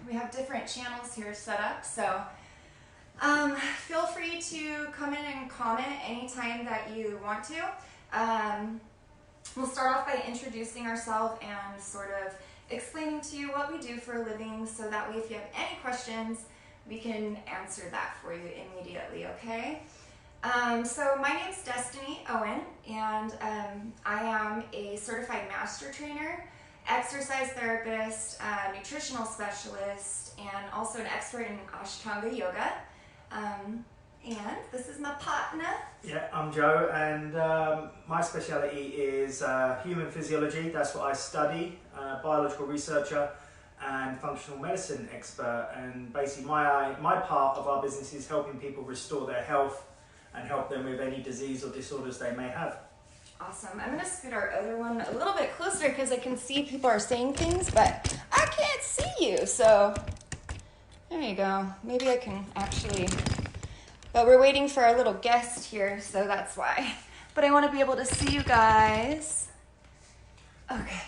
we have different channels here set up. So feel free to come in and comment anytime that you want to. We'll start off by introducing ourselves and sort of explaining to you what we do for a living, so that way if you have any questions, we can answer that for you immediately, okay? So my name's Destiny Owen, and I am a certified master trainer, exercise therapist, nutritional specialist, and also an expert in Ashtanga yoga. And this is my partner. Yeah, I'm Joe, and my speciality is human physiology. That's what I study, biological researcher and functional medicine expert. And basically my part of our business is helping people restore their health and help them with any disease or disorders they may have. Awesome. I'm going to scoot our other one a little bit closer because I can see people are saying things, but I can't see you. So there you go. Maybe I can actually... But we're waiting for our little guest here, so that's why. But I want to be able to see you guys. Okay.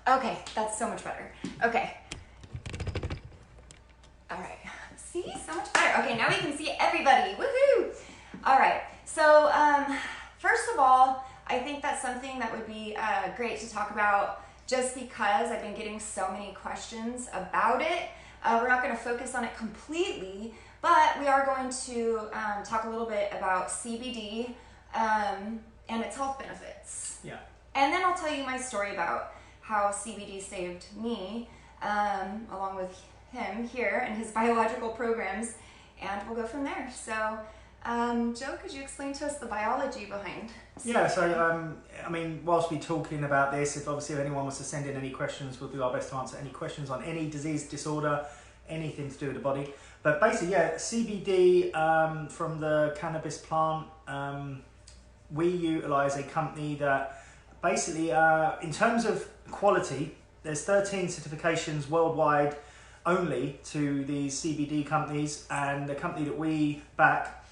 Okay, that's so much better. Okay. All right. See? So much better. Okay, now we can see everybody. Woohoo! All right. So, first of all, I think that's something that would be great to talk about, just because I've been getting so many questions about it. We're not going to focus on it completely, but we are going to talk a little bit about CBD and its health benefits. Yeah. And then I'll tell you my story about how CBD saved me, along with him here and his biological programs, and we'll go from there. So, Joe, could you explain to us the biology behind CBD? Yeah, so, I mean, whilst we're talking about this, if anyone wants to send in any questions, we'll do our best to answer any questions on any disease, disorder, anything to do with the body. But basically, yeah, CBD from the cannabis plant, we utilise a company that basically, in terms of quality, there's 13 certifications worldwide only to these CBD companies, and the company that we back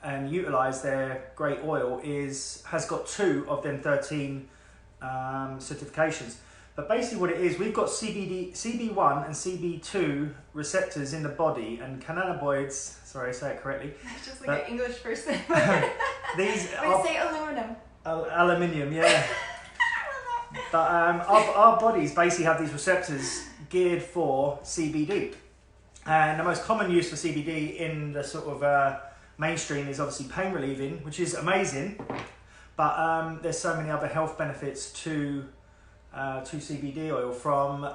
and utilise their great oil has got 2 of them 13 certifications. But basically what it is, we've got CB1 and CB2 receptors in the body, and cannabinoids, sorry, I say it correctly. Just like an English person. These are... say aluminum. Aluminium, yeah. But our bodies basically have these receptors geared for CBD. And the most common use for CBD in the sort of mainstream is obviously pain relieving, which is amazing. But there's so many other health benefits to CBD oil, from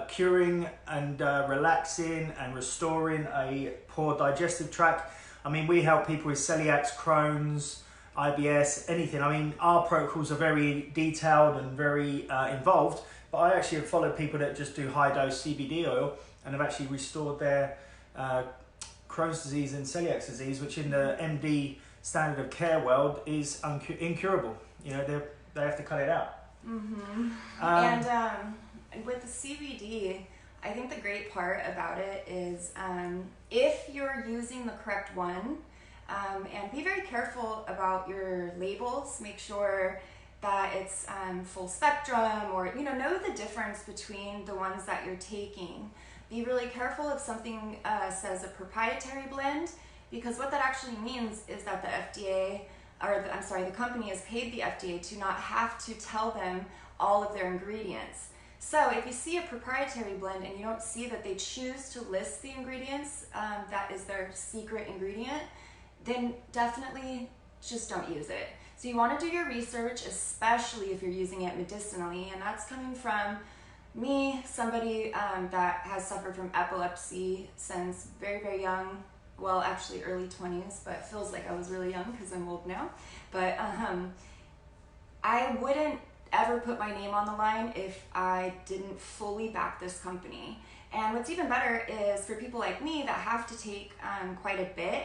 curing and relaxing and restoring a poor digestive tract. I mean, we help people with celiac, Crohn's, IBS, anything. I mean, our protocols are very detailed and very involved, but I actually have followed people that just do high dose CBD oil and have actually restored their Crohn's disease and celiac disease, which in the MD standard of care world is incurable. You know, they have to cut it out. Mm-hmm. And with the CBD, I think the great part about it is if you're using the correct one, and be very careful about your labels. Make sure that it's full spectrum, or know the difference between the ones that you're taking. Be really careful if something says a proprietary blend, because what that actually means is that the FDA, the company has paid the FDA to not have to tell them all of their ingredients. So if you see a proprietary blend and you don't see that they choose to list the ingredients, that is their secret ingredient, then definitely just don't use it. So you want to do your research, especially if you're using it medicinally, and that's coming from me, somebody that has suffered from epilepsy since very, very young. Well, actually early 20s, but it feels like I was really young because I'm old now. But I wouldn't ever put my name on the line if I didn't fully back this company. And what's even better is for people like me that have to take quite a bit,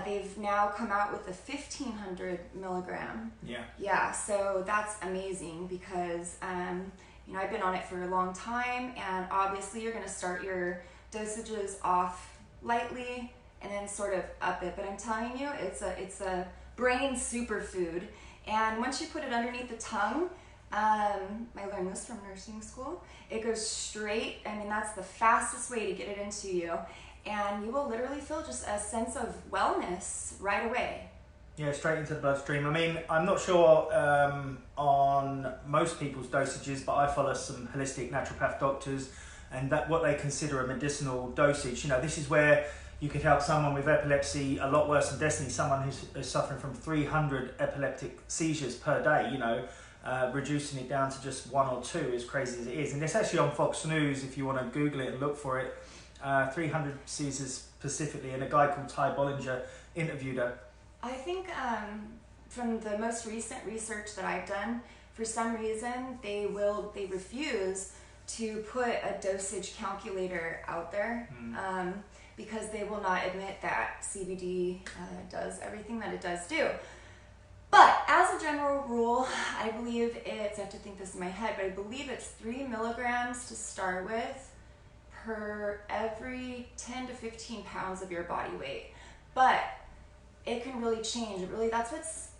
they've now come out with a 1,500 milligram. Yeah, so that's amazing because I've been on it for a long time, and obviously you're going to start your dosages off lightly and then sort of up it. But I'm telling you, it's a brain superfood, and once you put it underneath the tongue, I learned this from nursing school. It goes straight, I mean, that's the fastest way to get it into you. And you will literally feel just a sense of wellness right away. Yeah, straight into the bloodstream. I mean, I'm not sure on most people's dosages, but I follow some holistic naturopath doctors and that what they consider a medicinal dosage. You know, this is where you could help someone with epilepsy a lot worse than Destiny, someone who's suffering from 300 epileptic seizures per day, you know, reducing it down to just 1 or 2, as crazy as it is. And it's actually on Fox News if you want to Google it and look for it. 300 seizures specifically, and a guy called Ty Bollinger interviewed her. I think from the most recent research that I've done, for some reason they refuse to put a dosage calculator out there because they will not admit that CBD does everything that it does do. But as a general rule, I believe it's, I have to think this in my head, but I believe it's 3 milligrams to start with per every 10 to 15 pounds of your body weight. But it can really change. It really,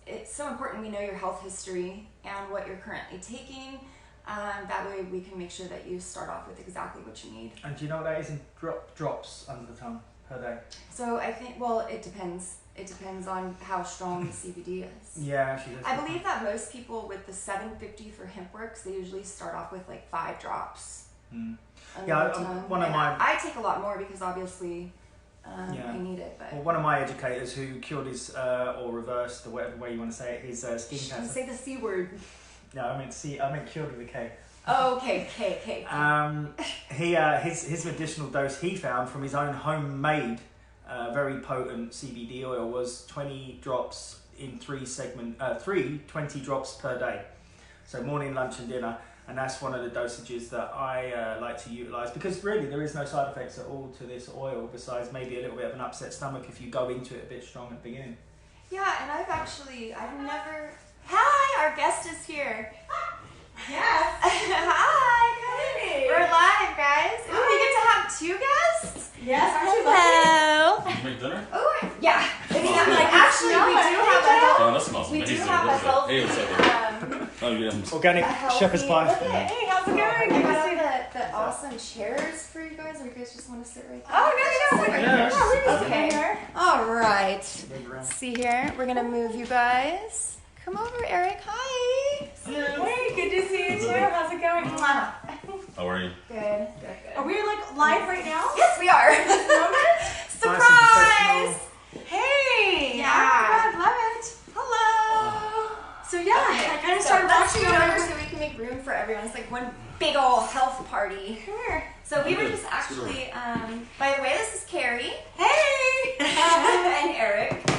it's so important we know your health history and what you're currently taking. That way we can make sure that you start off with exactly what you need. And do you know what that is in drops under the tongue per day? So I think, well, it depends. It depends on how strong the CBD is. Yeah, actually. I believe that most people with the 750 for HempWorks, they usually start off with like 5 drops. Yeah, one of my... I take a lot more because obviously I need it. But well, one of my educators who cured his, or reversed, or whatever way you want to say it, his skin cancer. Say the C word. No, I meant cured with a K. Oh, okay, K. His medicinal dose he found from his own homemade, very potent CBD oil was 20 drops in 3 20 drops per day. So morning, lunch and dinner. And that's one of the dosages that I like to utilise, because really there is no side effects at all to this oil besides maybe a little bit of an upset stomach if you go into it a bit strong at the beginning. Yeah, and I've never... Hi, our guest is here. Yes. Hi, Hey. We're live, guys. Ooh, we get to have 2 guests? Yes, aren't you Hello. lucky? Did you make dinner? Oh, yeah. Actually, we do have a Oh, that smells We do amazing. have a What is that? healthy, Hey, what's up? Oh, yeah. Organic shepherd's pie. Hey, how's it going? I Good to got see you. the awesome chairs for you guys, or you guys just want to sit right there? Oh, no. Sit right Yeah, here. just we can sit Okay. here. All right. Move around. See here, we're gonna move you guys. Come over, Erik. Hi. Hey, good to see you too. How's it going? Mwah. How are you? Good. Are we like live right now? Yes, we are. Surprise! Hey! Yeah. Oh, God, love it. Hello. So yeah, I kind of started let's watching scoot over over. so we can make room for everyone. It's like one big old health party. Here. So we were just actually, by the way, this is Kerry. Hey! And Erik.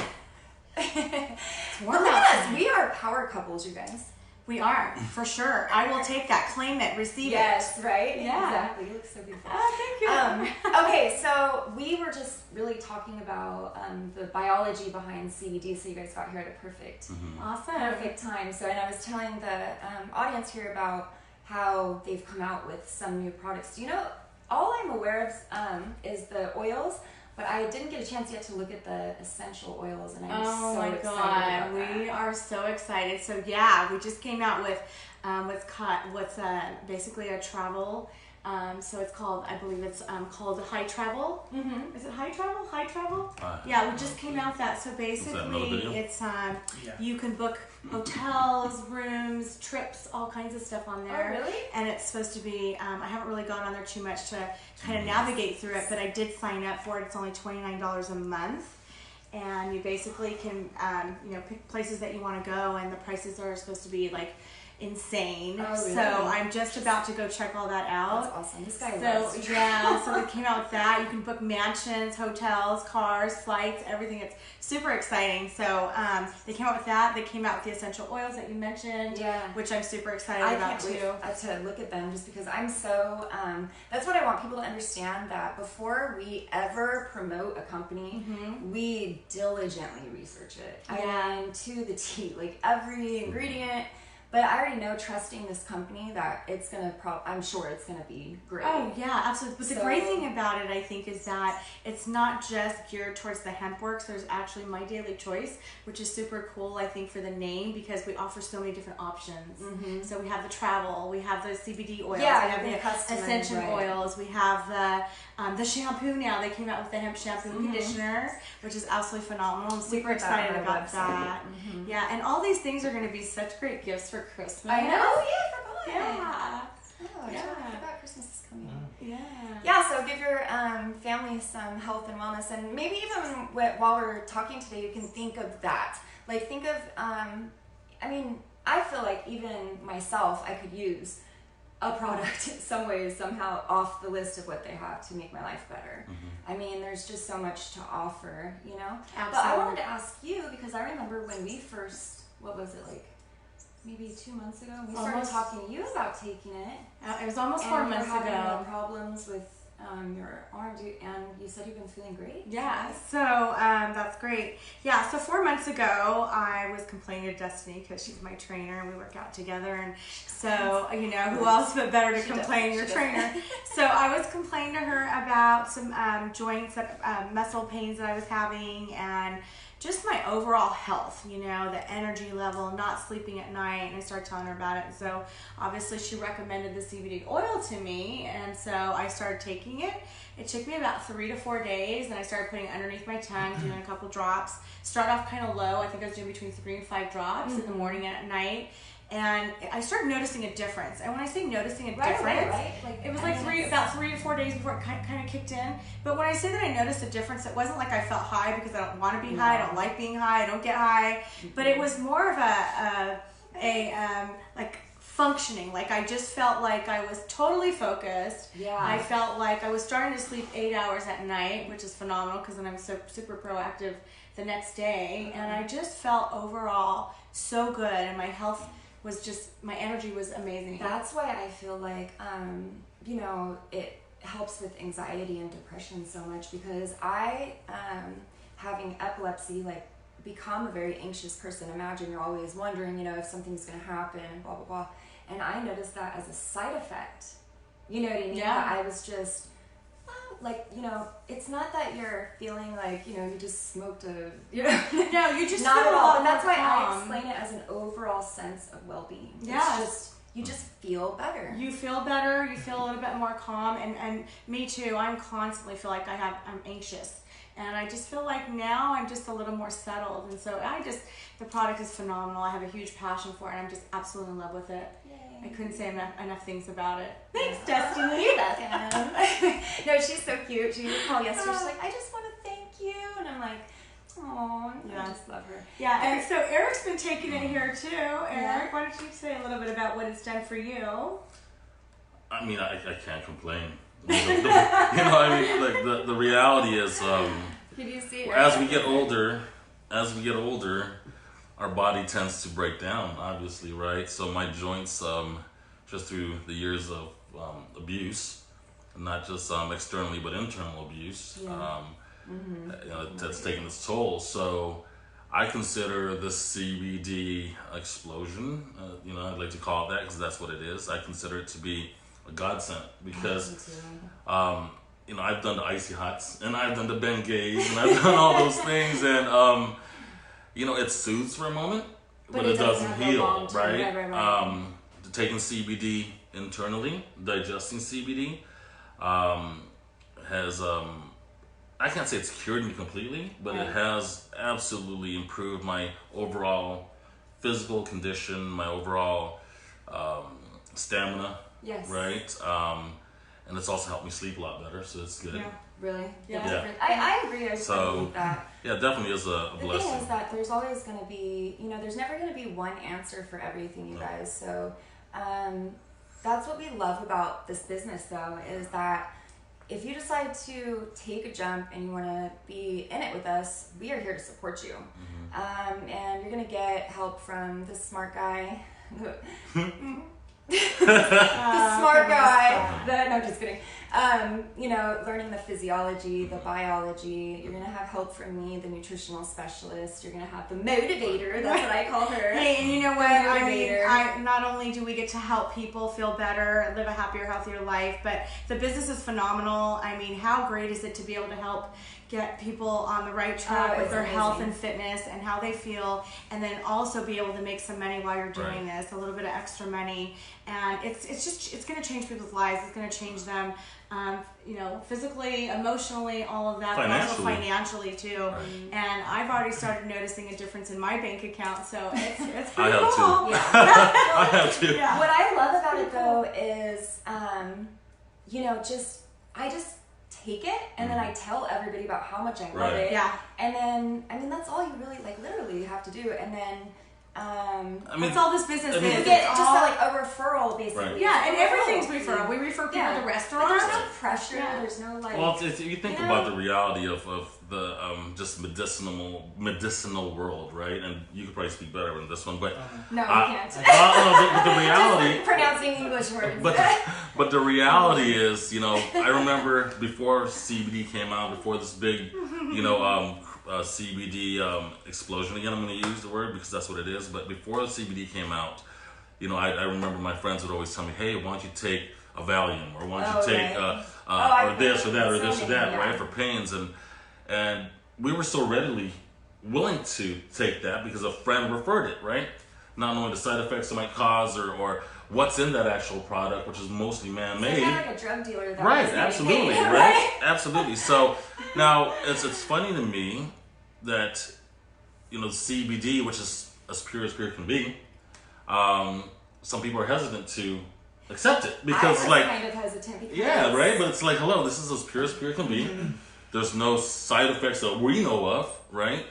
warm Look at outside. us. We are power couples, you guys. We are, for sure. I will take that. Claim it. Receive Yes, right? Yeah. Exactly. You look so beautiful. it. Oh, thank you. Okay, so we were just really talking about the biology behind CBD, so you guys got here at a perfect Awesome. time. So, and I was telling the audience here about how they've come out with some new products. Do you know, all I'm aware of is the oils, but I didn't get a chance yet to look at the essential oils, and I'm Oh so my excited God, about we that. are so excited. So yeah, we just came out with what's basically a travel. So it's called, I believe it's called High Travel. Mm-hmm. Is it High Travel? High Travel? Yeah, we just came out with that. So another basically, video? it's Yeah. you can book hotels, rooms, trips, all kinds of stuff on there. Oh, really? And it's supposed to be, I haven't really gone on there too much to kind of navigate through it, but I did sign up for it. It's only $29 a month. And you basically can, pick places that you want to go, and the prices are supposed to be like insane. Oh, really? So I'm just about to go check all that out. That's awesome. This guy So loves yeah, so they came out with that. You can book mansions, hotels, cars, flights, everything. It's super exciting. So they came out with that. They came out with the essential oils that you mentioned, Yeah. which I'm super excited I about can't wait too. to look at them, just because I'm so, that's what I want people to understand, that before we ever promote a company, we diligently research it. Yeah. I mean, to the T, like every ingredient, But I already know, trusting this company, that it's gonna I'm sure it's gonna be great. Oh yeah, absolutely. But the great thing about it, I think, is that it's not just geared towards the hemp works. There's actually My Daily Choice, which is super cool, I think, for the name, because we offer so many different options. Mm-hmm. So we have the travel, we have the CBD oils, yeah, we have the ascension oils, we have the shampoo now. They came out with the hemp shampoo and conditioner, which is absolutely phenomenal. I'm super excited about that. Mm-hmm. Yeah, and all these things are going to be such great gifts for Christmas. I know. Oh yeah, I forgot. Yeah. Oh, Yeah. I forgot Christmas is coming. Yeah. Yeah, so give your family some health and wellness, and maybe even while we're talking today, you can think of that. Like, think of, I mean, I feel like even myself, I could use a product in some ways, somehow, off the list of what they have to make my life better. Mm-hmm. I mean, there's just so much to offer, you know? Absolutely. But I wanted to ask you, because I remember when we first, what was it, like, maybe 2 months ago, we started talking to you about taking it. It was almost 4 months ago. And ago. Problems with your arm, and you said you've been feeling great. Yeah, so that's great. Yeah, so 4 months ago, I was complaining to Destiny, because she's my trainer and we work out together. And so, you know, who else but better to complain? Your trainer. So I was complaining to her about some joints, muscle pains that I was having, and just my overall health, you know, the energy level, not sleeping at night, and I started telling her about it. So obviously she recommended the CBD oil to me, and so I started taking it. It took me about 3 to 4 days, and I started putting it underneath my tongue, doing a couple drops. Start off kind of low. I think I was doing between 3 and 5 drops in the morning and at night. And I started noticing a difference. And when I say noticing a difference, Like, it was like about 3 to 4 days before it kind of kicked in. But when I say that I noticed a difference, it wasn't like I felt high, because I don't want to be high. I don't like being high. I don't get high. But it was more of like functioning. Like, I just felt like I was totally focused. Yeah. I felt like I was starting to sleep 8 hours at night, which is phenomenal, because then I'm so super proactive the next day. And I just felt overall so good, and my health was just, my energy was amazing. That's why I feel like, you know, it helps with anxiety and depression so much, because I, having epilepsy, like, become a very anxious person. Imagine you're always wondering, you know, if something's going to happen, blah, blah, blah. And I noticed that as a side effect. You know what I mean? Yeah. That I was just, like, you know, it's not that you're feeling like, you know, you just smoked a, you know. No, you just not feel at a all. lot And that's more why I calm. explain it as an overall sense of well-being. Yes. It's just, you just feel better. You feel better, you feel a little bit more calm, and me too. I'm constantly feel like I'm anxious. And I just feel like now I'm just a little more settled. And so the product is phenomenal. I have a huge passion for it, and I'm just absolutely in love with it. Yay. I couldn't say enough things about it. Thanks, Destiny. You're welcome. No, she's so cute. She called yesterday. She's like, I just want to thank you. And I'm like, oh, Yeah. I just love her. Yeah, and so Erik's been taking it here too. Erik, why don't you say a little bit about what it's done for you? I mean, I can't complain. You know, I mean, like, the reality is, Can you see it? as we get older, our body tends to break down, obviously, right? So my joints, just through the years of abuse, not just externally but internal abuse, you know, that's taken its toll. So I consider this CBD explosion, you know, I'd like to call it that, because that's what it is. I consider it to be a godsend, because you know, I've done the icy hots, and I've done the Bengays, and I've done all those things, and you know, it soothes for a moment, but it doesn't heal, right? Taking CBD internally, digesting CBD, has I can't say it's cured me completely, but it has absolutely improved my overall physical condition, my overall stamina. Yes. Right? And it's also helped me sleep a lot better, so it's good. Yeah. Really? Yeah. I agree. I So, believe that. Yeah, it definitely is a The blessing. thing is that there's always going to be, you know, there's never going to be one answer for everything, you guys. So that's what we love about this business, though, is that if you decide to take a jump and you want to be in it with us, we are here to support you. And you're going to get help from this smart guy. the smart guy. No, just kidding. You know, learning the physiology, the biology. You're going to have help from me, the nutritional specialist. You're going to have the motivator. That's what I call her. Hey, and you know what? I mean, not only do we get to help people feel better, live a happier, healthier life, but the business is phenomenal. I mean, how great is it to be able to help get people on the right track with their health and fitness and how they feel, and then also be able to make some money while you're doing this, a little bit of extra money. And it's going to change people's lives. It's going to change them, you know, physically, emotionally, all of that, but also financially too. Right. And I've already started noticing a difference in my bank account, so it's pretty cool. Yeah. I have too. Yeah. What I love about it though is, you know, I just take it and then I tell everybody about how much I love it. Yeah. And then, I mean, that's all you really, like, literally have to do. And then, that's all this business is. You get just a referral, basically. Right. Yeah, and everything's referral. We refer people to restaurants. But there's no pressure. Yeah. There's no, like... Well, if you think about the reality of the just medicinal world, right? And you could probably speak better than this one, but... No, you can't. But the reality... Just pronouncing English words. But the reality is, you know, I remember before CBD came out, before this big, you know, CBD explosion. Again, I'm going to use the word because that's what it is. But before the CBD came out, you know, I remember my friends would always tell me, "Hey, why don't you take a Valium, or why don't you take or this or that or this or that, right, for pains?" And we were so readily willing to take that because a friend referred it, right? Not knowing the side effects it might cause or what's in that actual product, which is mostly man-made. It's kind of like a drug dealer, though. Right, absolutely, right? Absolutely. So now it's funny to me that, you know, CBD, which is as pure can be, some people are hesitant to accept it because, I was kind of hesitant because... Yeah, right? But it's like, hello, this is as pure can be. There's no side effects that we know of, right?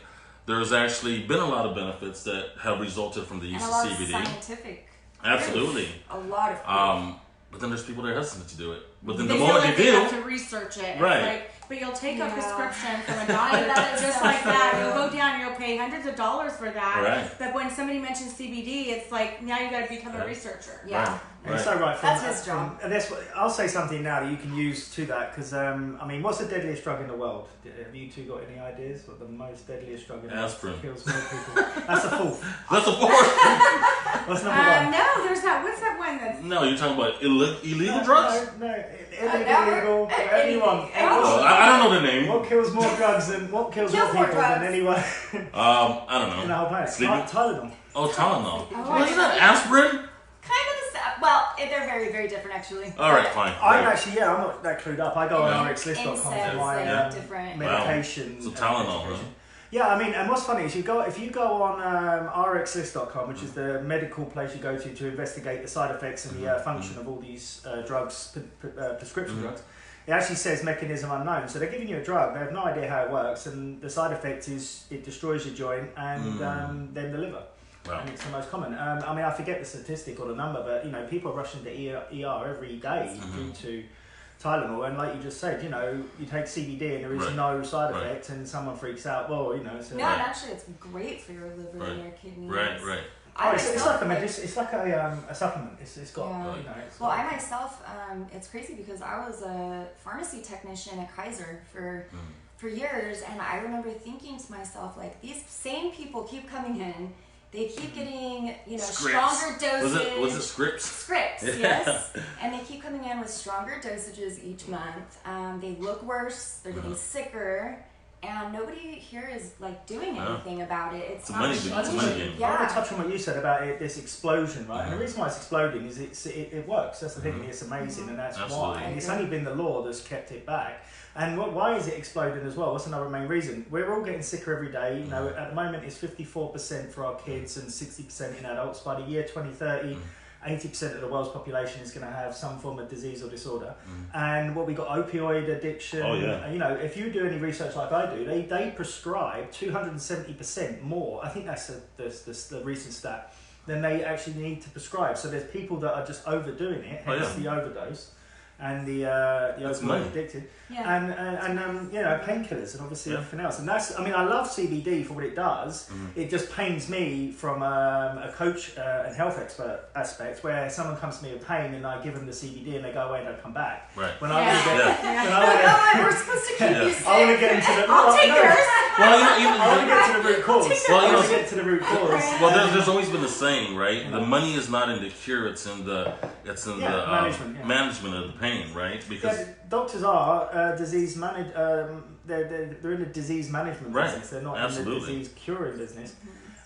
There's actually been a lot of benefits that have resulted from the use of CBD. And a lot of scientific. Absolutely. A lot of but then there's people that are hesitant to do it. But then they the moment like they do, have to research it. Right. But you'll take a prescription from a doctor just like that. You'll go down and you'll pay hundreds of dollars for that. Right. But when somebody mentions CBD, it's like, now you got to become a researcher. Yeah. Right. It's so right. That's his job. And that's what I'll say something now that you can use to that because I mean, what's the deadliest drug in the world? Have you two got any ideas? What the most deadliest drug in the world? Aspirin. Kills more people. That's a fourth. That's a fourth. What's number one? No, there's that. What's that one that's... No, you're talking about illegal drugs? No, illegal, whatever you want. I don't know the name. What kills more drugs than more people than anyone? I don't know. In the whole planet. Tylenol. Oh, Tylenol. Wasn't that aspirin? Kind of the same. Well, they're very, very different, actually. All right, fine. I'm not that clued up. I go on rxlist.com for my different medications. So Tylenol, huh? Yeah, I mean, and what's funny is if you go on rxlist.com, which is the medical place you go to investigate the side effects and the function of all these drugs, prescription drugs, it actually says mechanism unknown. So they're giving you a drug, they have no idea how it works, and the side effect is it destroys your joint and then the liver. Wow. And it's the most common. I mean, I forget the statistic or the number, but you know, people are rushing to ER every day due to Tylenol, and like you just said, you know, you take CBD and there is no side effect, and someone freaks out. Well, you know, so and actually, it's great for your liver and your kidneys. Right. Oh, it's like a supplement. It's got, you know. Well, I myself, it's crazy because I was a pharmacy technician at Kaiser for years, and I remember thinking to myself, like, these same people keep coming in. They keep getting, you know, stronger doses. Was it scripts? Scripts, yes. And they keep coming in with stronger dosages each month. They look worse. They're getting sicker. And nobody here is, like, doing anything about it. It's not changing. Yeah. I want to touch on what you said about this explosion, right? And the reason why it's exploding is it works. That's the thing. It's amazing, and that's why. And it's only been the law that's kept it back. And why is it exploding as well? What's another main reason? We're all getting sicker every day. You know, at the moment it's 54% for our kids and 60% in adults. By the year 2030, 80% of the world's population is going to have some form of disease or disorder. And what we got, opioid addiction. Oh, yeah. You know, if you do any research like I do, they prescribe 270% more. I think that's the recent stat than they actually need to prescribe. So there's people that are just overdoing it, hence the overdose. and the opioid addicted, and painkillers and obviously everything else. And that's, I mean, I love CBD for what it does. It just pains me from a coach and health expert aspect, where someone comes to me with pain and I give them the CBD and they go away and don't come back. Right. When I want we're supposed to keep you sick. I want to get into the. I'll take yours. I want to get to the root cause. Well, I want to get to the root cause. Well, there's always been the saying, right? The money is not in the cure; it's in the management of the pain, right? Because doctors are disease manage. They're in the disease management business. They're not in the disease curing business.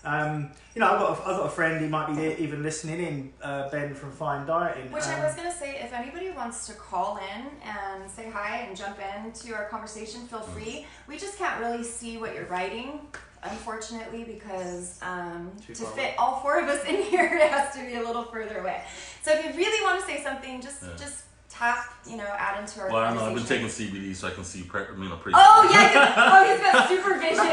I've got a friend. He might be even listening in. Ben from Fine Dieting. Which I was gonna say, if anybody wants to call in and say hi and jump into our conversation, feel free. We just can't really see what you're writing, unfortunately, because to fit all four of us in here, it has to be a little further away. So if you really want to say something, just tap, add into our conversation. Well, I know I've been taking CBD so I can see pretty. Oh yeah, he's got supervision.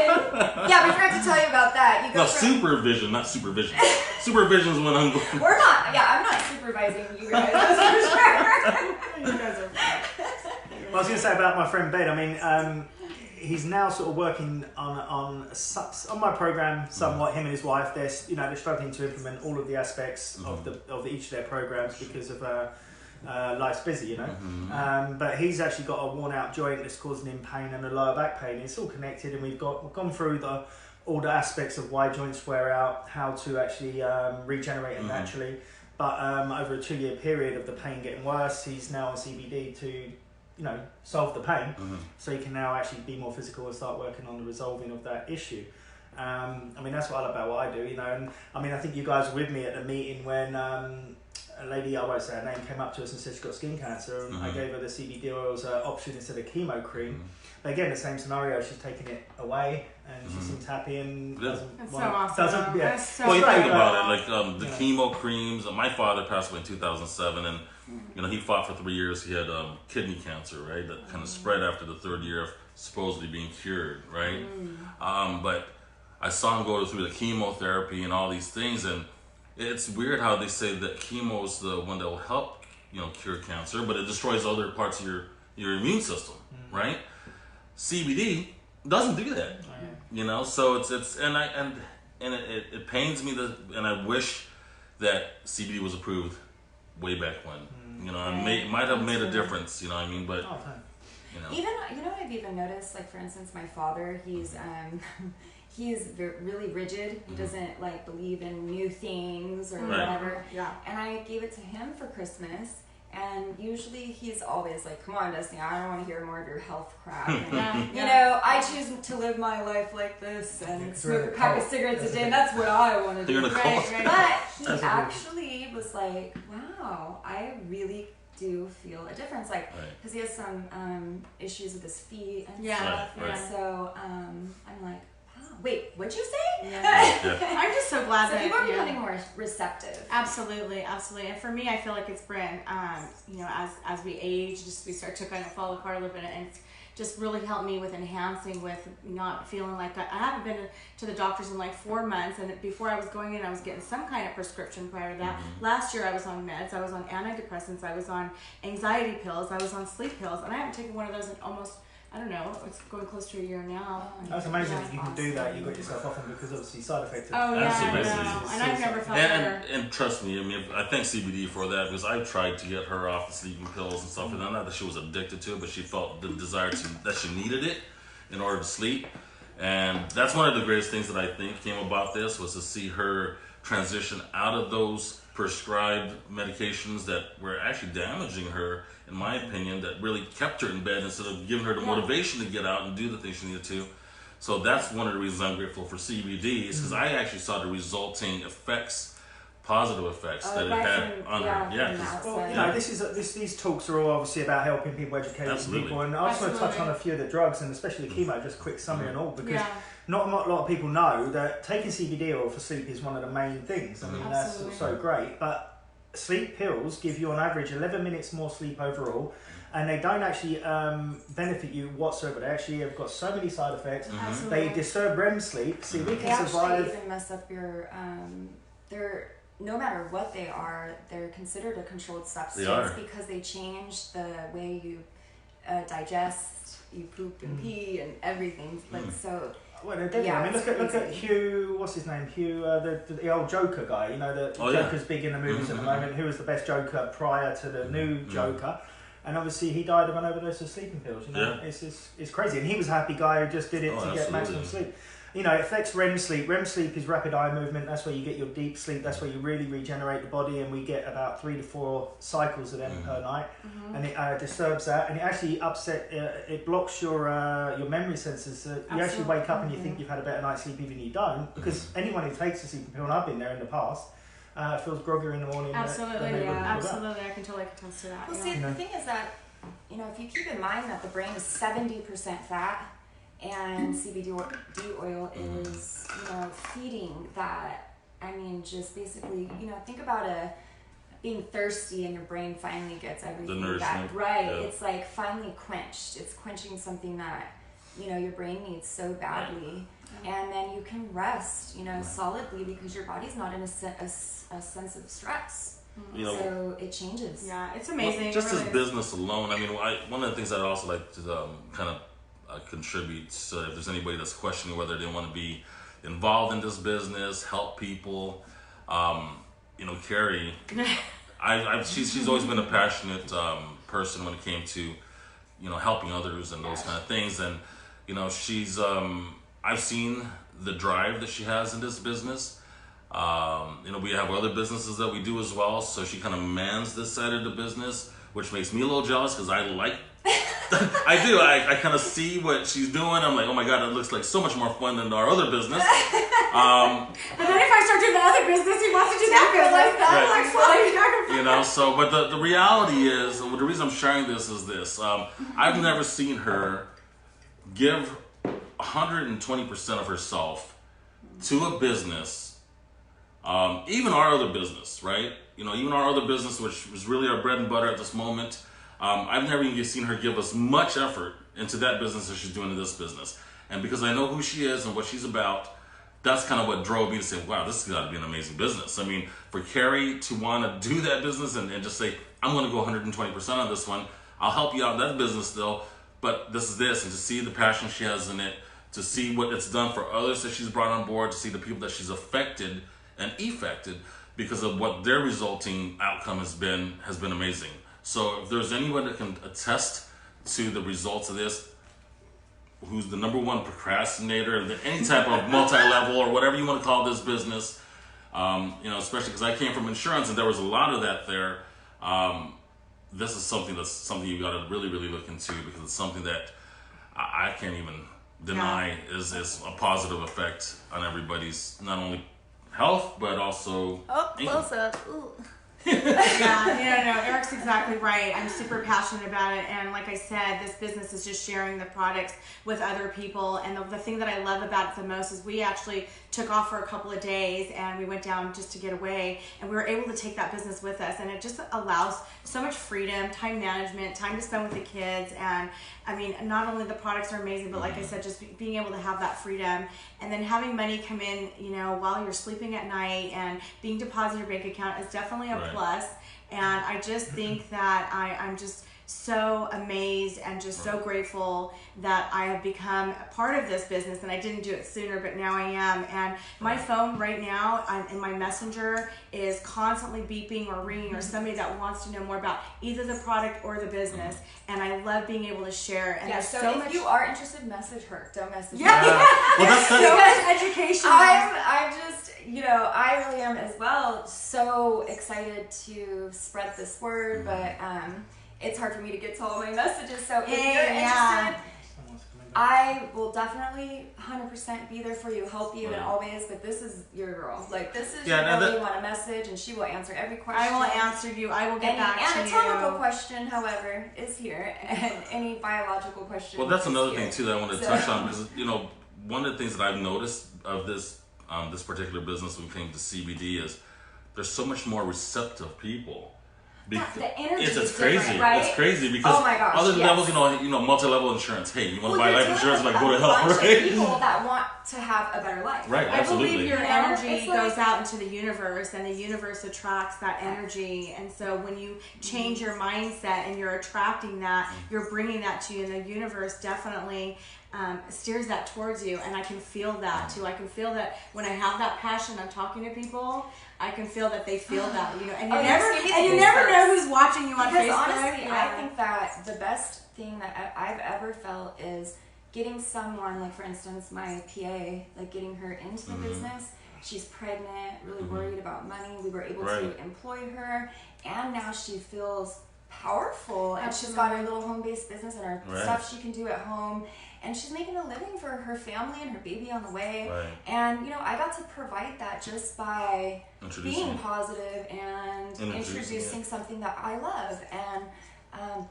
Yeah, we forgot to tell you about that. Supervision, not supervision. Supervision is when I'm going. We're not. Yeah, I'm not supervising you guys. That's for sure. You guys are. Well, I was going to say about my friend Ben. I mean, he's now sort of working on my program somewhat. Him and his wife, they're struggling to implement all of the aspects of each of their programs because of life's busy, but he's actually got a worn out joint that's causing him pain and a lower back pain. It's all connected, and we've gone through all the aspects of why joints wear out, how to actually regenerate them naturally. But over a 2-year period of the pain getting worse, he's now on CBD to solve the pain, so he can now actually be more physical and start working on the resolving of that issue. I mean, that's what I love about what I do, and I mean, I think you guys were with me at the meeting when a lady, I won't say her name, came up to us and said she got skin cancer, and I gave her the CBD oil as an option instead of chemo cream. But again, the same scenario, she's taking it away and she seems happy and doesn't That's want so awesome. That's so well, you think about it, like the chemo creams. My father passed away in 2007, and he fought for 3 years. He had kidney cancer, right? That kind of spread after the 3rd year of supposedly being cured, right? But I saw him go through the chemotherapy and all these things, and it's weird how they say that chemo is the one that will help, cure cancer, but it destroys other parts of your immune system, right? CBD doesn't do that, So it's and it pains me and I wish that CBD was approved way back when, and might have made a difference, what I mean? But even what I've even noticed, like for instance, my father, he's really rigid. He doesn't believe in new things or whatever. Yeah. And I gave it to him for Christmas, and usually he's always like, "Come on, Destiny, I don't want to hear more of your health crap." And, I choose to live my life like this and smoke a pack of cigarettes a day. And that's what I want to do. You're in a cult. But he actually was like, "Wow, I really do feel a difference." Because he has some issues with his feet and stuff. Right. And so I'm like, wait, what'd you say? I'm just so glad that people are becoming more receptive. Absolutely. And for me, I feel like it's been, as we age, we start to kind of fall apart a little bit, and it's just really helped me with enhancing, with not feeling like I haven't been to the doctors in 4 months, and before I was going in, I was getting some kind of prescription prior to that. Last year, I was on meds, I was on antidepressants, I was on anxiety pills, I was on sleep pills, and I haven't taken one of those in almost, I don't know, it's going close to a year now. That's amazing that you can do that. You got yourself off them because obviously side effects. Oh yeah, I know. And I've never felt better. And trust me, I mean, I thank CBD for that, because I tried to get her off the sleeping pills and stuff, and not that she was addicted to it, but she felt the desire that she needed it in order to sleep. And that's one of the greatest things that I think came about this, was to see her transition out of those prescribed medications that were actually damaging her, in my opinion, that really kept her in bed instead of giving her the motivation to get out and do the things she needed to. So that's one of the reasons I'm grateful for CBD, is because I actually saw the resulting effects, positive effects that it had on her. These talks are all obviously about helping people, educate people, and I just want to touch on a few of the drugs, and especially chemo, just quick summary and all, because not a lot of people know that taking CBD oil for sleep is one of the main things. I mean, that's so great, but sleep pills give you on average 11 minutes more sleep overall, and they don't actually benefit you whatsoever. They actually have got so many side effects. They disturb REM sleep. See, we can survive. Actually even mess up your no matter what they are, they're considered a controlled substance because they change the way you digest, you poop and pee and everything. Like so. Well, they're deadly. I mean, look at Hugh. What's his name? Hugh, the old Joker guy. You know, the Joker's big in the movies at the moment. Who was the best Joker prior to the new Joker? And obviously, he died of an overdose of sleeping pills. You know, it's crazy. And he was a happy guy who just did it to get maximum sleep. You know, it affects REM sleep. REM sleep is rapid eye movement. That's where you get your deep sleep. That's where you really regenerate the body, and we get about 3 to 4 cycles of them per night. And it disturbs that, and it actually it blocks your memory sensors. So you actually wake up and you think you've had a better night's sleep, even you don't, because anyone who takes a sleeping pill, and I've been there in the past, feels groggier in the morning. Absolutely, absolutely. I can totally attest to that. Well, see, the thing is that, you know, if you keep in mind that the brain is 70% fat. And CBD oil is, you know, feeding that. I mean, just basically, you know, think about being thirsty and your brain finally gets everything back. Right. Yeah. It's like finally quenched. It's quenching something that, you know, your brain needs so badly. And then you can rest, you know, solidly because your body's not in a sense of stress. You know, so it changes. Yeah, it's amazing. Well, just as business alone, I mean, one of the things I'd also like to kind of contribute, so if there's anybody that's questioning whether they want to be involved in this business, help people, you know, Kerry, she's always been a passionate person when it came to, you know, helping others and those kind of things. And, you know, she's, I've seen the drive that she has in this business. You know, we have other businesses that we do as well. So she kind of mans this side of the business, which makes me a little jealous because I like I do. I kind of see what she's doing. I'm like, oh my God, it looks like so much more fun than our other business. But then if I start doing the other business, he wants to do that business. You know, so, but the reality is, the reason I'm sharing this is this. I've never seen her give 120% of herself to a business, even our other business, right? You know, even our other business, which was really our bread and butter at this moment. I've never even seen her give as much effort into that business as she's doing in this business. And because I know who she is and what she's about, that's kind of what drove me to say, wow, this has got to be an amazing business. I mean, for Kerry to want to do that business and just say, I'm going to go 120% on this one, I'll help you out in that business still, but this is this. And to see the passion she has in it, to see what it's done for others that she's brought on board, to see the people that she's affected and effected because of what their resulting outcome has been amazing. So if there's anyone that can attest to the results of this, who's the number one procrastinator in any type of multi-level or whatever you want to call this business, you know, especially because I came from insurance and there was a lot of that there. This is something you got to really, really look into because it's something that I can't even deny is a positive effect on everybody's not only health but also close up. Ooh. No, Erik's exactly right. I'm super passionate about it, and like I said, this business is just sharing the products with other people. And the thing that I love about it the most is we actually took off for a couple of days and we went down just to get away, and we were able to take that business with us, and it just allows so much freedom, time management, time to spend with the kids. And I mean, not only the products are amazing, but like I said, just being able to have that freedom, and then having money come in, you know, while you're sleeping at night and being deposited in your bank account is definitely a plus. And I just think that I'm just so amazed and just so grateful that I have become a part of this business, and I didn't do it sooner, but now I am. And my phone right now in my messenger is constantly beeping or ringing or somebody that wants to know more about either the product or the business, and I love being able to share. And yeah, so if you are interested, message her. Don't message me. Well, that's so much education. I'm just, you know, I really am as well so excited to spread this word, but it's hard for me to get to all my messages. So if you're interested, I will definitely 100% be there for you, help you, and always. But this is your girl. Like, this is your girl. You want a message, and she will answer every question. I will answer you. I will get back to you. Anatomical question, however, is here, and any biological question. Well, that's another thing too that I want to touch on, because you know, one of the things that I've noticed of this particular business when it came to CBD is there's so much more receptive people The energy it's is crazy. different, right? It's crazy because oh my gosh, other yes. levels, multi-level insurance. Hey, you want to buy you're life dealing insurance? with Like, go to a hell, bunch right? of people that want to have a better life. Right, I absolutely. believe your You know, energy it's like- goes out into the universe, and the universe attracts that energy. And so when you change your mindset and you're attracting that, you're bringing that to you, and the universe definitely steers that towards you. And I can feel that too. I can feel that when I have that passion, I'm talking to people, I can feel that they feel that, and you never know who's watching you on because Facebook. honestly, I think that the best thing that I've ever felt is getting someone, like for instance, my PA, like getting her into the business. She's pregnant, really worried about money. We were able to employ her, and now she feels powerful, and she's got her little home-based business and her stuff she can do at home, and she's making a living for her family and her baby on the way. And I got to provide that just by being positive and introducing something that I love, and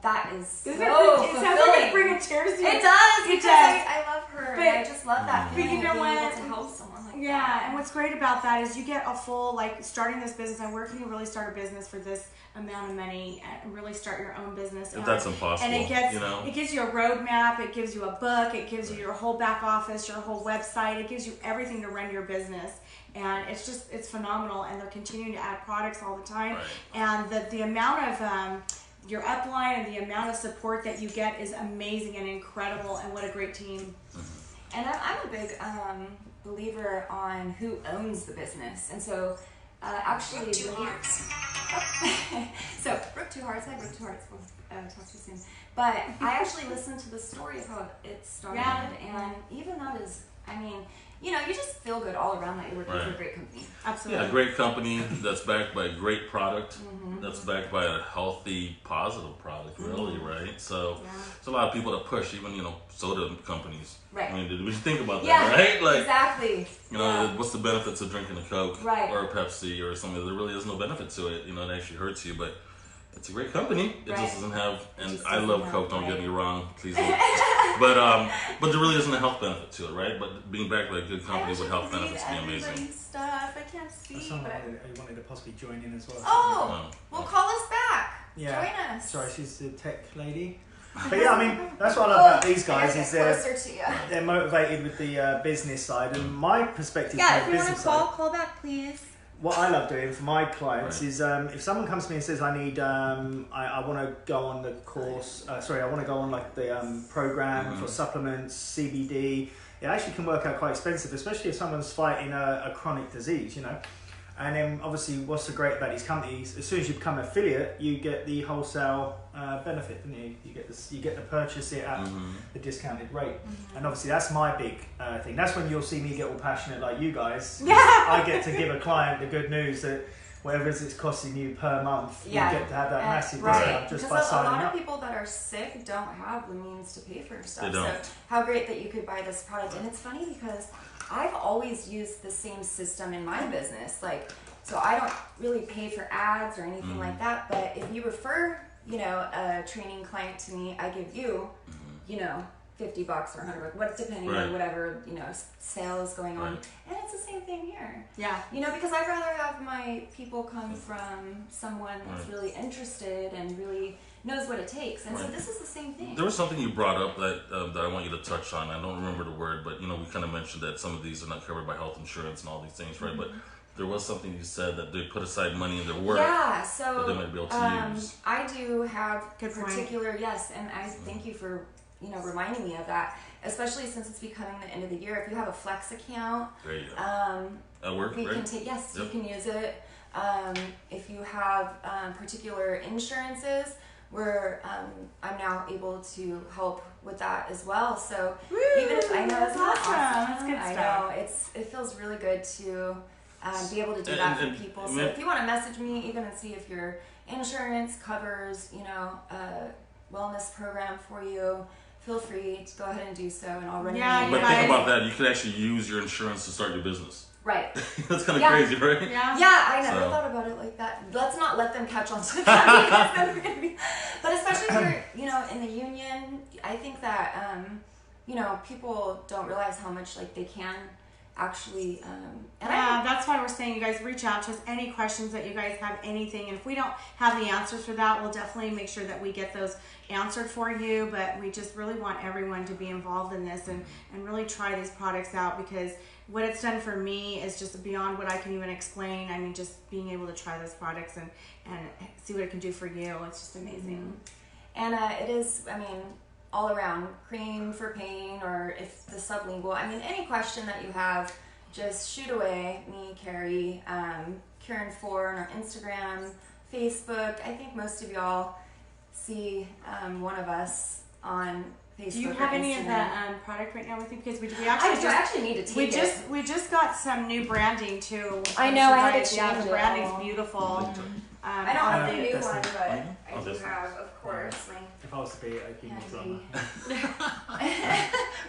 that is so fulfilling. It sounds like it's bringing tears to you. It does, because I love her, but, and I just love that feeling of being able what? to help someone like that. Yeah, and what's great about that is you get a full, starting this business, and where can you really start a business for this amount of money and really start your own business? If that's impossible. And it gives you a roadmap, it gives you a book, it gives you your whole back office, your whole website, it gives you everything to run your business. And it's phenomenal, and they're continuing to add products all the time. And the amount of your upline and the amount of support that you get is amazing and incredible, and what a great team. And I'm a big believer on who owns the business, and so actually Brook Two Hearts. So Brook Two Hearts, Brook Two Hearts. We'll talk to you soon. But I actually listened to the story of how it started, and even that is, you just feel good all around that you're working for a great company. Absolutely. Yeah, a great company that's backed by a great product, that's backed by a healthy, positive product, really, right? So there's a lot of people that push, even, soda companies. Right. Did we think about that, right? Like, exactly. What's the benefits of drinking a Coke or a Pepsi or something? There really is no benefit to it. It actually hurts you, but it's a great company. It just doesn't have, and I love Coke, don't get me wrong, please don't. But there really isn't a health benefit to it, right? But being backed by a good company with health benefits would be amazing. Stuff. I can't speak. Someone wanted to possibly join in as well. Well, call us back. Yeah. Join us. Sorry, she's the tech lady. But yeah, that's what I love about these guys is they're motivated with the business side, and my perspective from the business side. Call back, please. What I love doing for my clients is if someone comes to me and says I need I want to go on the course I want to go on the program for supplements, CBD. It actually can work out quite expensive, especially if someone's fighting a chronic disease, And then obviously what's so great about these companies, as soon as you become an affiliate, you get the wholesale benefit, don't you? You get to purchase it at the discounted rate. And obviously that's my big thing. That's when you'll see me get all passionate like you guys. I get to give a client the good news that whatever it's costing you per month, you get to have that massive discount just by signing up. Because a lot of people that are sick don't have the means to pay for stuff. They don't. So how great that you could buy this product. And it's funny because I've always used the same system in my business. So I don't really pay for ads or anything like that. But if you refer, a training client to me, I give you, $50 or $100, depending on whatever, sale is going on. And it's the same thing here. Yeah. Because I'd rather have my people come from someone that's really interested and really knows what it takes. And so this is the same thing. There was something you brought up that I want you to touch on. I don't remember the word, but we kind of mentioned that some of these are not covered by health insurance and all these things, right? But there was something you said that they put aside money in their work so that they might be able to use. I do have particular, and I thank you for reminding me of that, especially since it's becoming the end of the year. If you have a Flex account, there you go. At work, you can take, you can use it. If you have particular insurances, where I'm now able to help with that as well. So even if I know it's not awesome, that's good stuff. I know it feels really good to be able to do that for people. So if you want to message me, even and see if your insurance covers, a wellness program for you, feel free to go ahead and do so, and I'll run it. But think about that. You could actually use your insurance to start your business. Right. That's kind of crazy, right? Yeah, I never thought about it like that. Let's not let them catch on to that. But especially if you're, in the union, I think that, people don't realize how much, they can actually. That's why we're saying you guys reach out to us. Any questions that you guys have, anything. And if we don't have the answers for that, we'll definitely make sure that we get those answered for you. But we just really want everyone to be involved in this and really try these products out, because what it's done for me is just beyond what I can even explain. I mean, just being able to try those products and see what it can do for you. It's just amazing. And it is, I mean, all around cream for pain, or if the sublingual, I mean, any question that you have, just shoot away. Me, Kerry, Karen4 on our Instagram, Facebook. I think most of y'all see one of us on Facebook. Do you have any of that product right now with you? Because we actually need to take it. We just got some new branding too. I know, I had to Yeah, change the it. branding's beautiful. I don't have the new this one, one. but I Oh, do this one. have, of course, If I was to be, I'd be more drummer.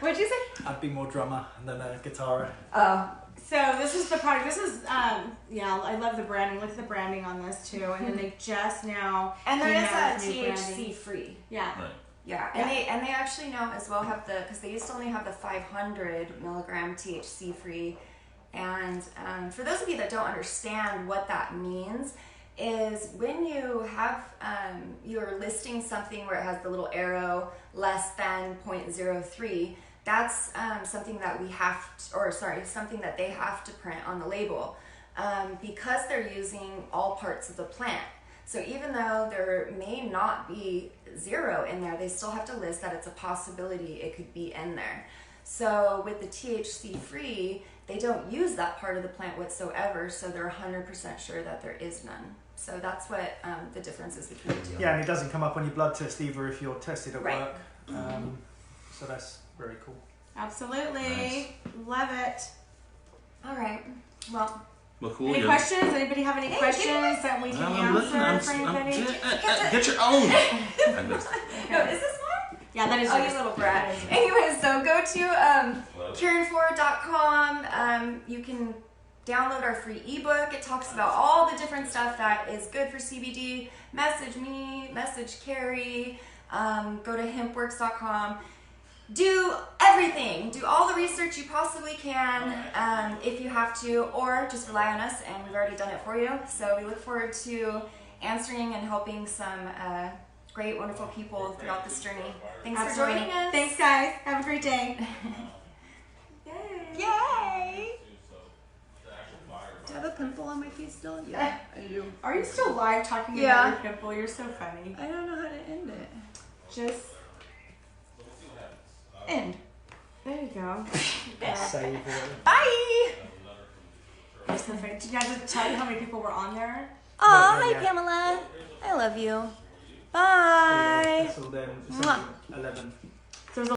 What'd you say? I'd be more drummer than a guitar. Oh. So this is the product. This is yeah, I love the branding. Look at the branding on this too. And then they just now And there came is out a with new THC branding. free. Yeah. Right. Yeah, and they actually now as well have because they used to only have the 500 milligram THC free, and for those of you that don't understand what that means, is when you have you're listing something where it has the little arrow less than 0.03, that's something that something that they have to print on the label, because they're using all parts of the plant. So even though there may not be 0 in there, they still have to list that it's a possibility it could be in there. So with the THC free, they don't use that part of the plant whatsoever, so they're 100% sure that there is none. So that's what the difference is between the two. Yeah, and it doesn't come up on your blood test either if you're tested at Right. work. So that's very cool. Absolutely. Nice. Love it. All right. Well, Well, cool. Any questions? Anybody have any Hey, questions that we can answer for anybody? Get your own. no, is this one? Yeah, that is Oh, yours. you little brat. Anyways, so go to Karen4.com. You can download our free ebook. It talks about all the different stuff that is good for CBD. Message me, message Kerry. Go to hempworks.com. Do everything. Do all the research you possibly can, if you have to, or just rely on us, and we've already done it for you. So we look forward to answering and helping some great, wonderful people throughout this journey. Thanks for joining us. Thanks, guys. Have a great day. Yay! Yay! Do I have a pimple on my face still? Yeah, I do. Are you still live talking Yeah. about your pimple? You're so funny. I don't know how to end it. Just End. there you go. Save it. Bye! You're so funny. Did you guys tell you how many people were on there? Aw, No, hi yeah. Pamela. I love you. Yeah, Bye. that's all them. It's Mwah. only 11. There's